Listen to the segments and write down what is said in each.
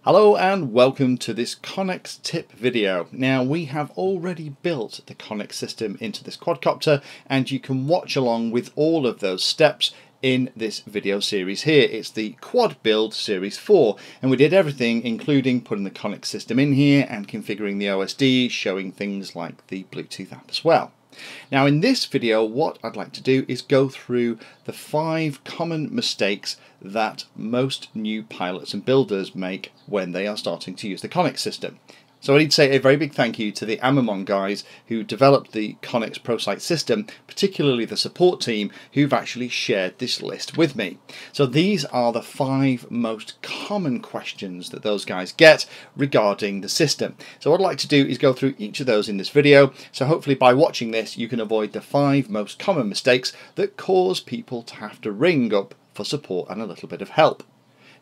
Hello and welcome to this Connex tip video. Now we have already built the Connex system into this quadcopter and you can watch along with all of those steps in this video series here. It's the Quad Build Series 4 and we did everything including putting the Connex system in here and configuring the OSD, showing things like the Bluetooth app as well. Now in this video what I'd like to do is go through the 5 common mistakes that most new pilots and builders make when they are starting to use the Connex system. So I need to say a very big thank you to the Amimon guys who developed the Connex Prosight system, particularly the support team who've actually shared this list with me. So these are the 5 most common questions that those guys get regarding the system. So what I'd like to do is go through each of those in this video, so hopefully by watching this you can avoid the 5 most common mistakes that cause people to have to ring up for support and a little bit of help.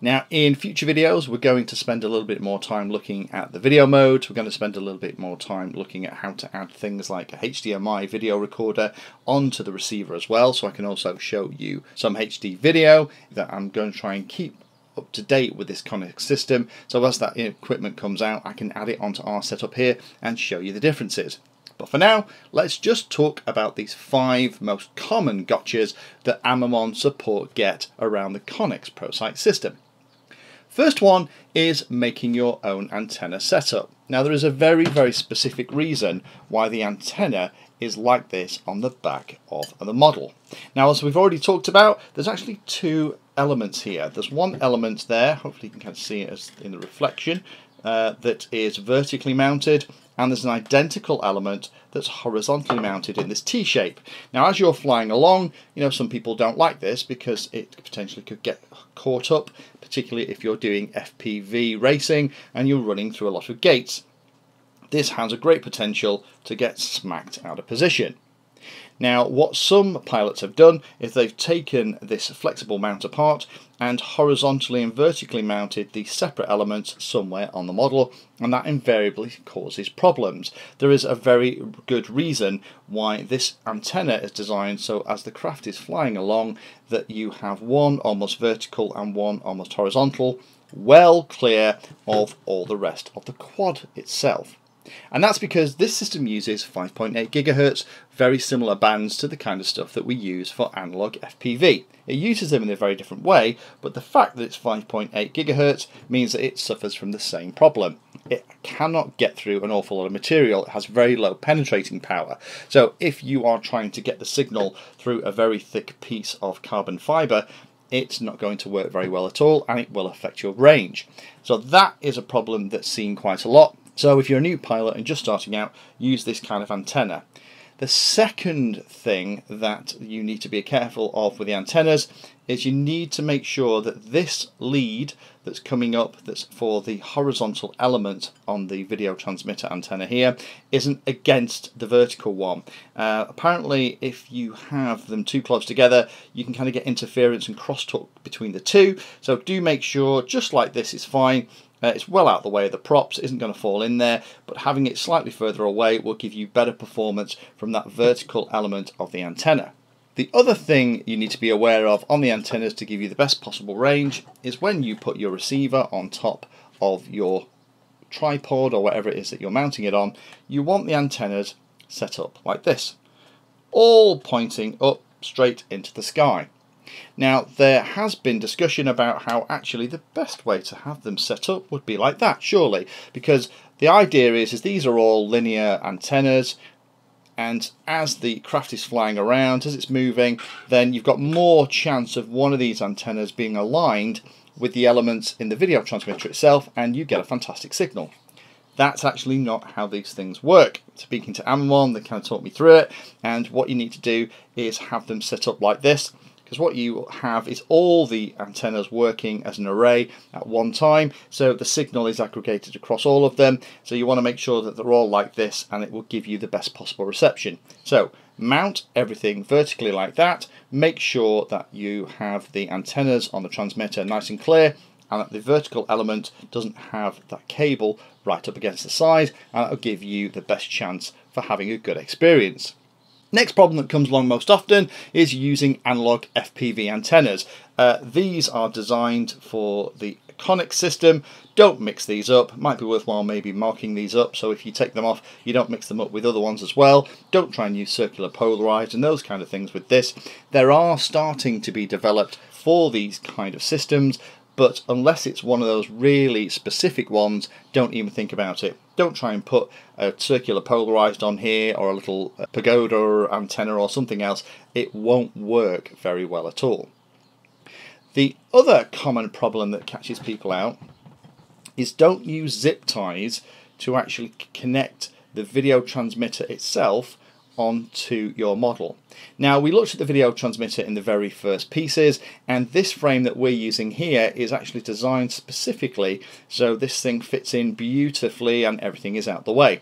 Now in future videos we're going to spend a little bit more time looking at the video mode. We're going to spend a little bit more time looking at how to add things like a HDMI video recorder onto the receiver as well, so I can also show you some HD video that I'm going to try and keep up to date with this Connex system, so as that equipment comes out I can add it onto our setup here and show you the differences. But for now, let's just talk about these 5 most common gotchas that Amimon support get around the Connex Prosight system. First one is making your own antenna setup. Now there is a very specific reason why the antenna is like this on the back of the model. Now as we've already talked about, there's actually 2 elements here. There's one element there, hopefully you can kind of see it as in the reflection, that is vertically mounted, and there's an identical element that's horizontally mounted in this T-shape. Now as you're flying along, you know, some people don't like this because it potentially could get caught up, particularly if you're doing FPV racing and you're running through a lot of gates. This has a great potential to get smacked out of position. Now what some pilots have done is they've taken this flexible mount apart and horizontally and vertically mounted the separate elements somewhere on the model, and that invariably causes problems. There is a very good reason why this antenna is designed so as the craft is flying along that you have one almost vertical and one almost horizontal, well clear of all the rest of the quad itself. And that's because this system uses 5.8 GHz, very similar bands to the kind of stuff that we use for analog FPV. It uses them in a very different way, but the fact that it's 5.8 GHz means that it suffers from the same problem. It cannot get through an awful lot of material. It has very low penetrating power. So if you are trying to get the signal through a very thick piece of carbon fibre, it's not going to work very well at all, and it will affect your range. So that is a problem that's seen quite a lot. So if you're a new pilot and just starting out, use this kind of antenna. The second thing that you need to be careful of with the antennas is you need to make sure that this lead that's coming up, that's for the horizontal element on the video transmitter antenna here, isn't against the vertical one. Apparently if you have them too close together you can kind of get interference and crosstalk between the two, so do make sure, just like this is fine. It's well out of the way of the props, it isn't going to fall in there, but having it slightly further away will give you better performance from that vertical element of the antenna. The other thing you need to be aware of on the antennas to give you the best possible range is when you put your receiver on top of your tripod or whatever it is that you're mounting it on, you want the antennas set up like this, all pointing up straight into the sky. Now there has been discussion about how actually the best way to have them set up would be like that, surely, because the idea is these are all linear antennas, and as the craft is flying around, as it's moving, then you've got more chance of one of these antennas being aligned with the elements in the video transmitter itself, and you get a fantastic signal. That's actually not how these things work. Speaking to Amimon, they kind of taught me through it, and what you need to do is have them set up like this, because what you have is all the antennas working as an array at one time, so the signal is aggregated across all of them. So you want to make sure that they're all like this, and it will give you the best possible reception. So mount everything vertically like that, make sure that you have the antennas on the transmitter nice and clear, and that the vertical element doesn't have that cable right up against the side, and that will give you the best chance for having a good experience. Next problem that comes along most often is using analog FPV antennas. These are designed for the Connex system. Don't mix these up. Might be worthwhile maybe marking these up, so if you take them off you don't mix them up with other ones as well. Don't try and use circular polarized and those kind of things with this. There are starting to be developed for these kind of systems, but unless it's one of those really specific ones, don't even think about it. Don't try and put a circular polarized on here or a little pagoda antenna or something else. It won't work very well at all. The other common problem that catches people out is don't use zip ties to actually connect the video transmitter itself onto your model. Now, we looked at the video transmitter in the very first pieces, and this frame that we're using here is actually designed specifically so this thing fits in beautifully and everything is out the way.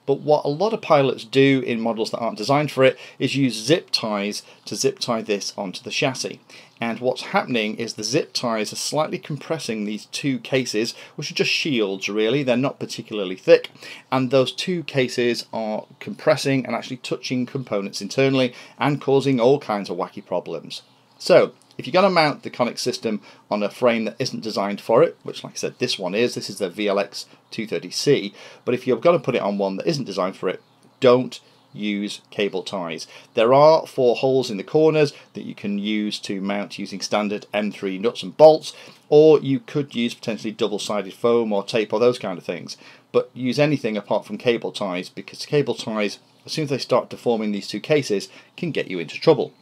But what a lot of pilots do in models that aren't designed for it is use zip ties to zip tie this onto the chassis. And what's happening is the zip ties are slightly compressing these two cases, which are just shields really, they're not particularly thick, and those two cases are compressing and actually touching components internally and causing all kinds of wacky problems. So if you're going to mount the Connex system on a frame that isn't designed for it, which like I said this one is, this is the VLX 230C, but if you're going to put it on one that isn't designed for it, don't use cable ties. There are 4 holes in the corners that you can use to mount using standard M3 nuts and bolts, or you could use potentially double-sided foam or tape or those kind of things, but use anything apart from cable ties, because cable ties, as soon as they start deforming these two cases, can get you into trouble.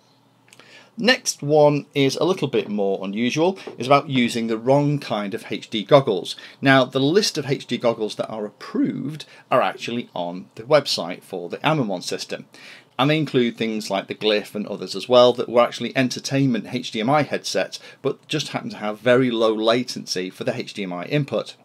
Next one is a little bit more unusual. It's about using the wrong kind of HD goggles. Now, the list of HD goggles that are approved are actually on the website for the Amimon system. And they include things like the Glyph and others as well that were actually entertainment HDMI headsets, but just happen to have very low latency for the HDMI input.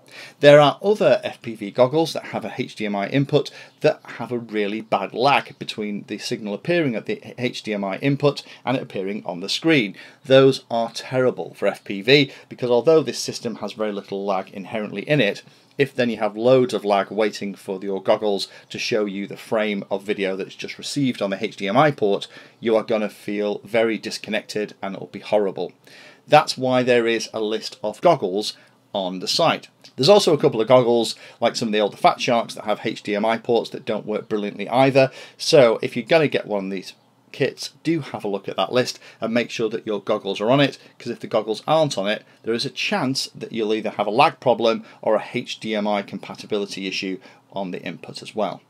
There are other FPV goggles that have a HDMI input that have a really bad lag between the signal appearing at the HDMI input and it appearing on the screen. Those are terrible for FPV because although this system has very little lag inherently in it, if then you have loads of lag waiting for your goggles to show you the frame of video that's just received on the HDMI port, you are going to feel very disconnected and it will be horrible. That's why there is a list of goggles on the site. There's also a couple of goggles like some of the older Fat Sharks that have HDMI ports that don't work brilliantly either, so if you're going to get one of these kits, do have a look at that list and make sure that your goggles are on it, because if the goggles aren't on it, there is a chance that you'll either have a lag problem or a HDMI compatibility issue on the input as well.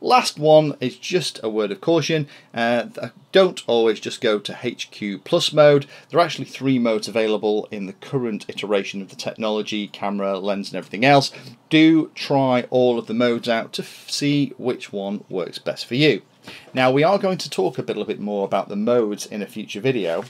Last one is just a word of caution. Don't always just go to HQ Plus mode. There are actually 3 modes available in the current iteration of the technology, camera, lens and everything else. Do try all of the modes out to see which one works best for you. Now, we are going to talk a little bit more about the modes in a future video,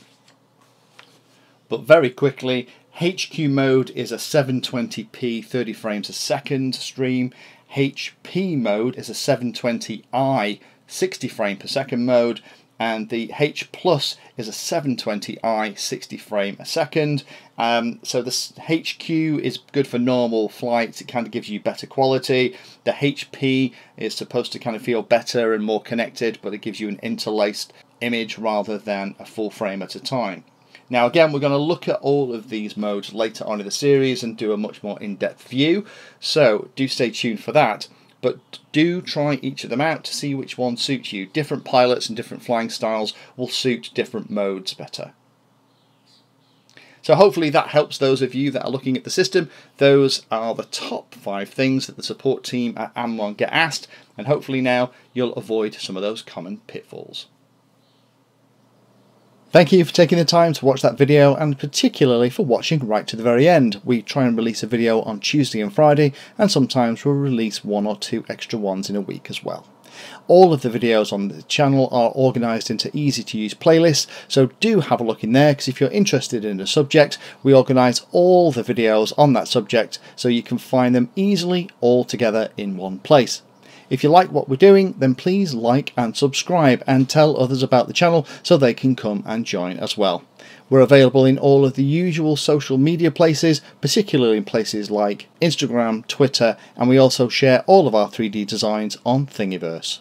but very quickly, HQ mode is a 720p 30 frames a second stream. HP mode is a 720i 60 frame per second mode, and the H Plus is a 720i 60 frame a second. So this HQ is good for normal flights, it kind of gives you better quality. The HP is supposed to kind of feel better and more connected, but it gives you an interlaced image rather than a full frame at a time. Now again, we're going to look at all of these modes later on in the series and do a much more in-depth view, so do stay tuned for that. But do try each of them out to see which one suits you. Different pilots and different flying styles will suit different modes better. So hopefully that helps those of you that are looking at the system. Those are the top 5 things that the support team at Amimon get asked, and hopefully now you'll avoid some of those common pitfalls. Thank you for taking the time to watch that video, and particularly for watching right to the very end. We try and release a video on Tuesday and Friday, and sometimes we'll release 1 or 2 extra ones in a week as well. All of the videos on the channel are organised into easy to use playlists, so do have a look in there, because if you're interested in a subject, we organise all the videos on that subject so you can find them easily all together in one place. If you like what we're doing, then please like and subscribe and tell others about the channel so they can come and join as well. We're available in all of the usual social media places, particularly in places like Instagram, Twitter, and we also share all of our 3D designs on Thingiverse.